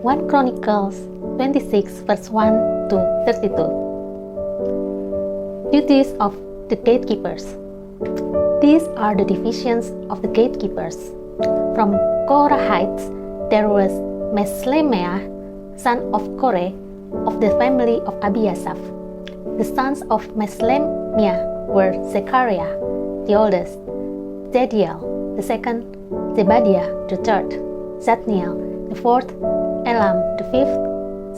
1 Chronicles 26 verse 1 to 32. Duties of the gatekeepers. These are the divisions of the gatekeepers. From Korahites there was Meshlemiah, son of Korah, of the family of Abiasaph. The sons of Meshlemiah were Zechariah, the oldest, Jediel, the second, Zebadiah, the third, Zadniel, the fourth, Elam, the fifth,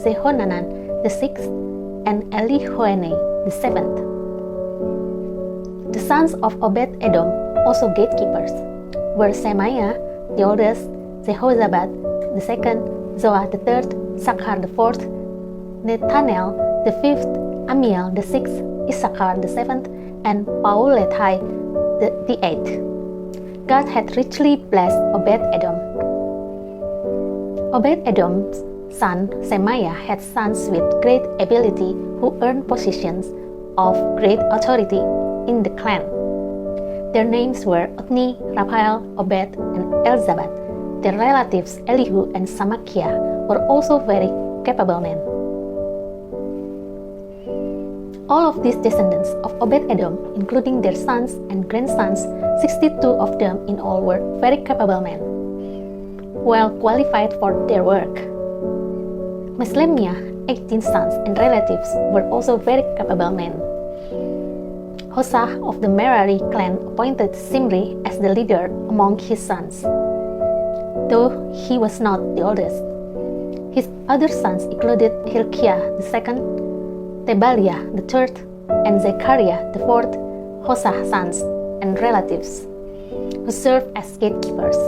Zehonanan, the sixth, and Elihoenai, the seventh. The sons of Obed-Edom, also gatekeepers, were Shemaiah, the oldest, Jehozabad, the second, Zoah, the third, Sakhar, the fourth, Nethanel, the fifth, Amiel, the sixth, Issachar, the seventh, and Pauletai, the eighth. God had richly blessed Obed-Edom. Obed-Edom's son Shemaiah had sons with great ability who earned positions of great authority in the clan. Their names were Othni, Raphael, Obed, and Elzabad. Their relatives Elihu and Samakiah were also very capable men. All of these descendants of Obed-Edom, including their sons and grandsons, 62 of them in all, were very capable men, well qualified for their work. Meshlemiah, 18 sons and relatives, were also very capable men. Hoshea of the Merari clan appointed Zimri as the leader among his sons, though he was not the oldest. His other sons included Hilkiah the second, Tebaliah the third, and Zechariah the fourth, Hoshea's sons and relatives, who served as gatekeepers,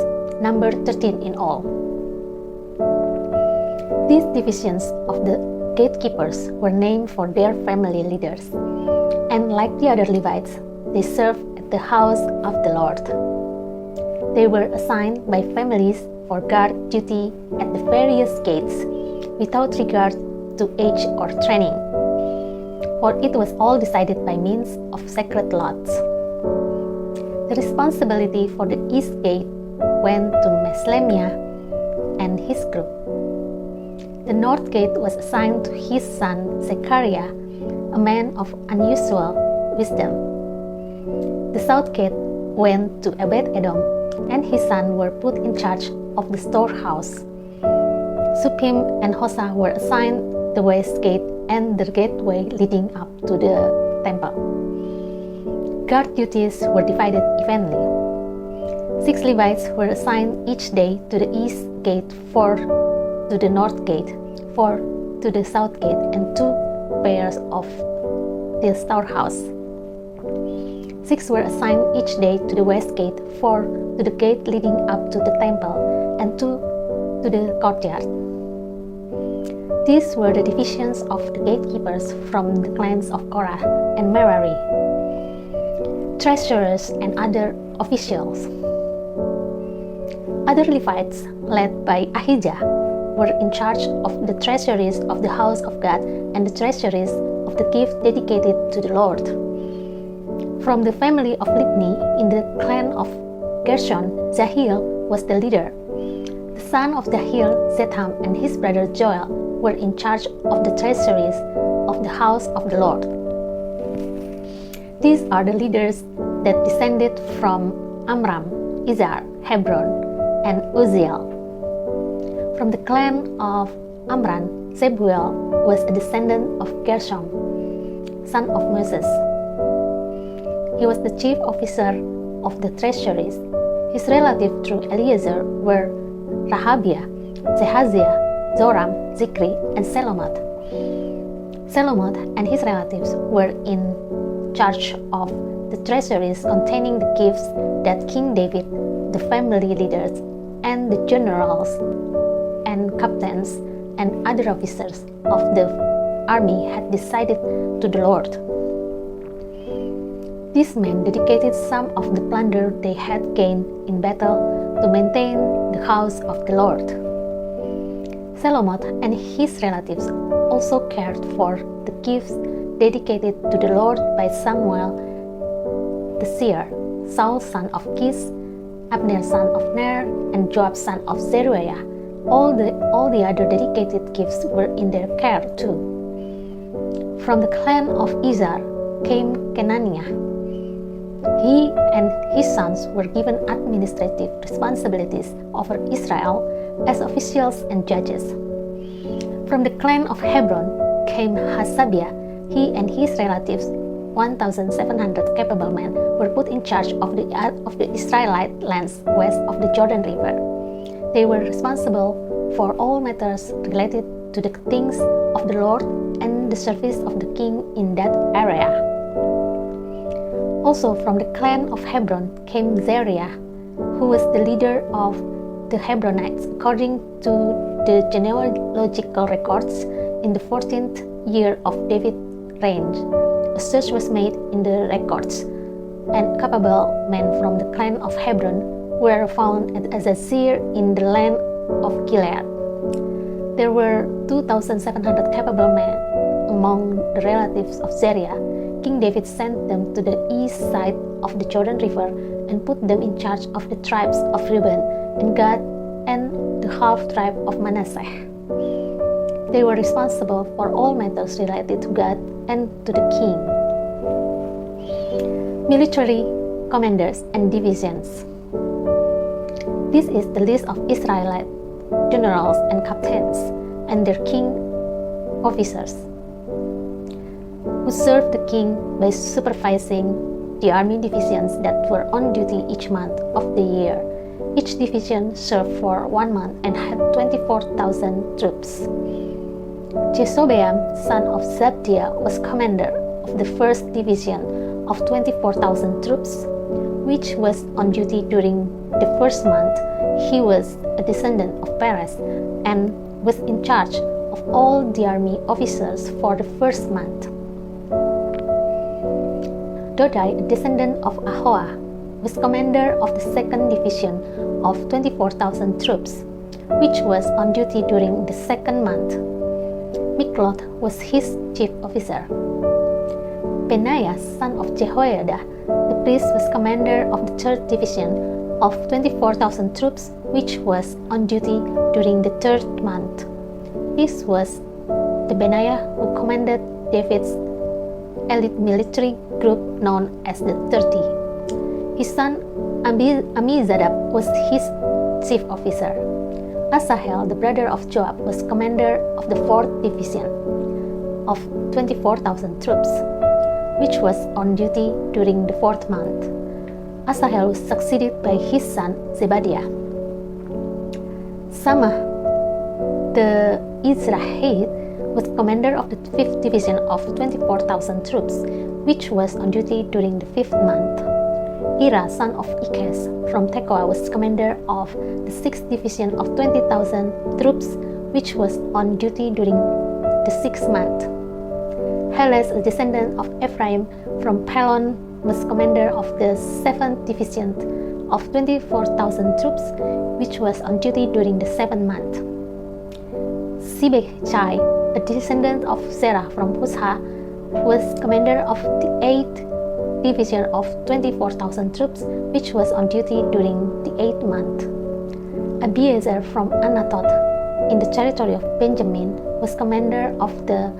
number 13 in all. These divisions of the gatekeepers were named for their family leaders, and like the other Levites, they served at the house of the Lord. They were assigned by families for guard duty at the various gates, without regard to age or training, for it was all decided by means of sacred lots. The responsibility for the east gate went to Meshlemiah and his group. The north gate was assigned to his son Zechariah, a man of unusual wisdom. The south gate went to Obed-Edom, and his son were put in charge of the storehouse. Shupim and Hoshea were assigned the west gate and the gateway leading up to the temple. Guard duties were divided evenly. 6 Levites were assigned each day to the east gate, 4 to the north gate, 4 to the south gate, and 2 pairs of the storehouse. 6 were assigned each day to the west gate, 4 to the gate leading up to the temple, and 2 to the courtyard. These were the divisions of the gatekeepers from the clans of Korah and Merari, treasurers and other officials. Other Levites, led by Ahijah, were in charge of the treasuries of the house of God and the treasuries of the gift dedicated to the Lord. From the family of Libni in the clan of Gershon, Jahiel was the leader. The son of Jahiel, Zetham, and his brother Joel were in charge of the treasuries of the house of the Lord. These are the leaders that descended from Amram, Izhar, Hebron, and Uzziel. From the clan of Amram, Shebuel was a descendant of Gershom, son of Moses. He was the chief officer of the treasuries. His relatives through Eliezer were Rahabiah, Jehaziah, Joram, Zikri, and Selomot. Selomot and his relatives were in charge of the treasuries containing the gifts that King David, the family leaders, and the generals and captains and other officers of the army had decided to the Lord. These men dedicated some of the plunder they had gained in battle to maintain the house of the Lord. Selomot and his relatives also cared for the gifts dedicated to the Lord by Samuel the seer, Saul son of Kish, Abner son of Ner, and Joab son of Zeruiah, All the other dedicated gifts were in their care too. From the clan of Izhar came Kenaniah. He and his sons were given administrative responsibilities over Israel as officials and judges. From the clan of Hebron came Hasabiah. He and his relatives, 1,700 capable men, were put in charge of the Israelite lands west of the Jordan River. They were responsible for all matters related to the things of the Lord and the service of the king in that area. Also from the clan of Hebron came Zeriah, who was the leader of the Hebronites according to the genealogical records. In the 14th year of David's reign, a search was made in the records, and capable men from the clan of Hebron were found at Azazir in the land of Gilead. There were 2,700 capable men among the relatives of Zeriah. King David sent them to the east side of the Jordan River and put them in charge of the tribes of Reuben and Gad and the half-tribe of Manasseh. They were responsible for all matters related to God and to the king. Military commanders and divisions. This is the list of Israelite generals and captains and their king officers who served the king by supervising the army divisions that were on duty each month of the year. Each division served for 1 month and had 24,000 troops. Jeshobeam, son of Zabdiah, was commander of the 1st division of 24,000 troops, which was on duty during the 1st month. He was a descendant of Perez and was in charge of all the army officers for the 1st month. Dodai, a descendant of Ahoah, was commander of the 2nd division of 24,000 troops, which was on duty during the 2nd month. Mikloth was his chief officer. Benaiah, son of Jehoiada, the priest, was commander of the 3rd division of 24,000 troops, which was on duty during the 3rd month. This was the Benaiah who commanded David's elite military group known as the 30. His son Amizadab was his chief officer. Asahel, the brother of Joab, was commander of the 4th division of 24,000 troops, which was on duty during the 4th month. Asahel was succeeded by his son Zebadiah. Samah, the Izrahite, was commander of the 5th division of 24,000 troops, which was on duty during the 5th month. Ira, son of Ikes, from Tekoa, was commander of the 6th division of 20,000 troops, which was on duty during the 6th month. Heles, a descendant of Ephraim from Pelon, was commander of the 7th division of 24,000 troops, which was on duty during the 7th month. Sibechai, a descendant of Serah from Husha, was commander of the 8th division of 24,000 troops, which was on duty during the 8th month. Abiezer from Anathoth in the territory of Benjamin was commander of the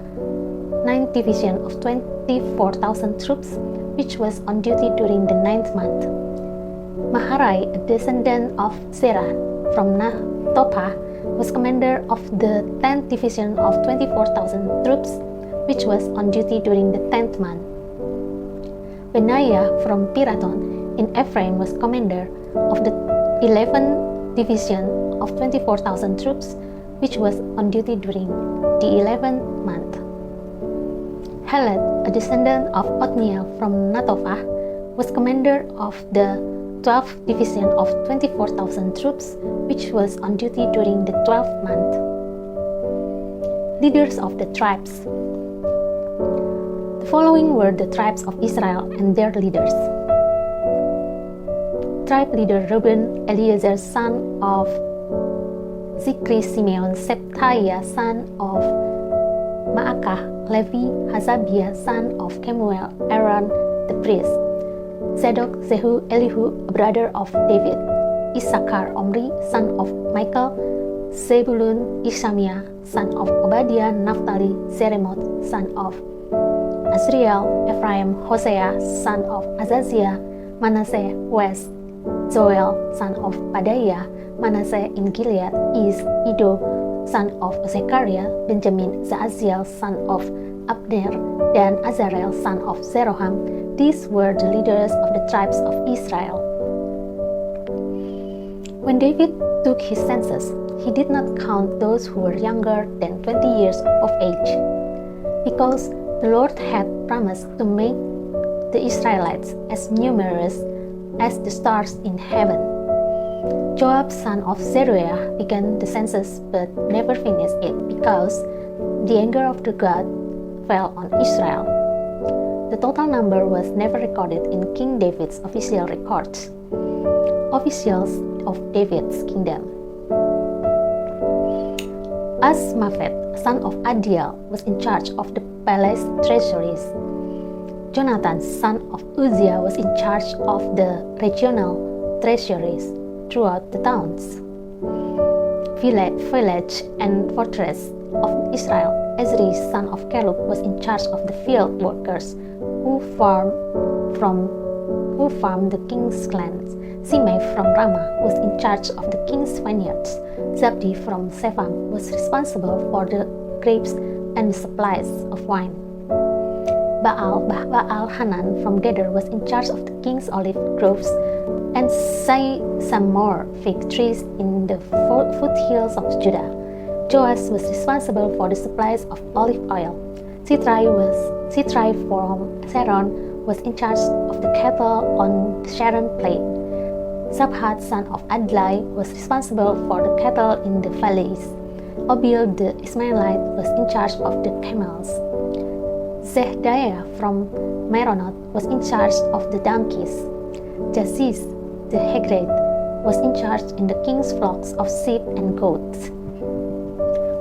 9th division of 24,000 troops, which was on duty during the 9th month. Maharai, a descendant of Serah from Nahtophah, was commander of the 10th division of 24,000 troops, which was on duty during the 10th month. Benaiah from Pirathon in Ephraim was commander of the 11th division of 24,000 troops, which was on duty during the 11th month. Heled, a descendant of Othniel from Natophah, was commander of the 12th division of 24,000 troops, which was on duty during the 12th month. Leaders of the tribes. The following were the tribes of Israel and their leaders. Tribe leader Reuben, Eliezer son of Zikri, Simeon, Septiah son of Maakah, Levi, Hazabiah son of Kemuel, Aaron the priest, Zadok, Zehu, Elihu, a brother of David, Issachar, Omri, son of Michael, Zebulun, Ishamiah, son of Obadiah; Naphtali, Jeremoth, son of Azriel; Ephraim, Hosea, son of Azaziah; Manasseh, west; Joel, son of Padaiah; Manasseh in Gilead, east; Iddo, son of Zechariah; Benjamin, Jaaziel, son of Abner; dan Azarel, son of Zeroham. These were the leaders of the tribes of Israel. When David took his census, he did not count those who were younger than 20 years of age, because the Lord had promised to make the Israelites as numerous as the stars in heaven. Joab, son of Zeruiah, began the census but never finished it because the anger of the God fell on Israel. The total number was never recorded in King David's official records. Officials of David's kingdom. Asmaveth, son of Adiel, was in charge of the palace treasuries. Jonathan, son of Uzziah, was in charge of the regional treasuries throughout the towns, village and fortress of Israel. Ezri, son of Caleb, was in charge of the field workers who farmed the king's lands. Simei from Ramah was in charge of the king's vineyards. Zabdi from Shepham was responsible for the grapes and the supplies of wine. Baal Hanan from Geder was in charge of the king's olive groves and some more fig trees in the foothills of Judah. Joash was responsible for the supplies of olive oil. Sitrai from Sharon was in charge of the cattle on the Sharon plain. Zabhat, son of Adlai, was responsible for the cattle in the valleys. Obil the Ismailite was in charge of the camels. Zehdiah from Meronoth was in charge of the donkeys. Jaziz the Hagrite was in charge in the king's flocks of sheep and goats.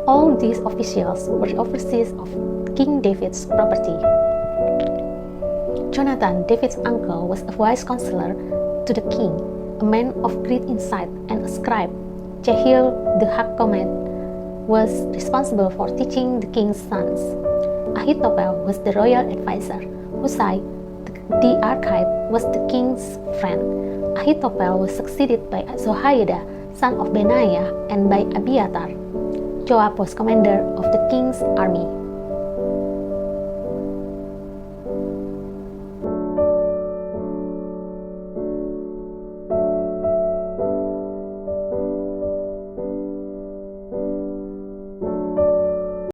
All these officials were overseers of King David's property. Jonathan, David's uncle, was a wise counselor to the king, a man of great insight and a scribe. Jehiel the Hakkomite was responsible for teaching the king's sons. Ahithophel was the royal advisor. Hushai the Archite was the king's friend. Ahithophel was succeeded by Zohaidah, son of Benaiah, and by Abiathar. Joab was commander of the king's army.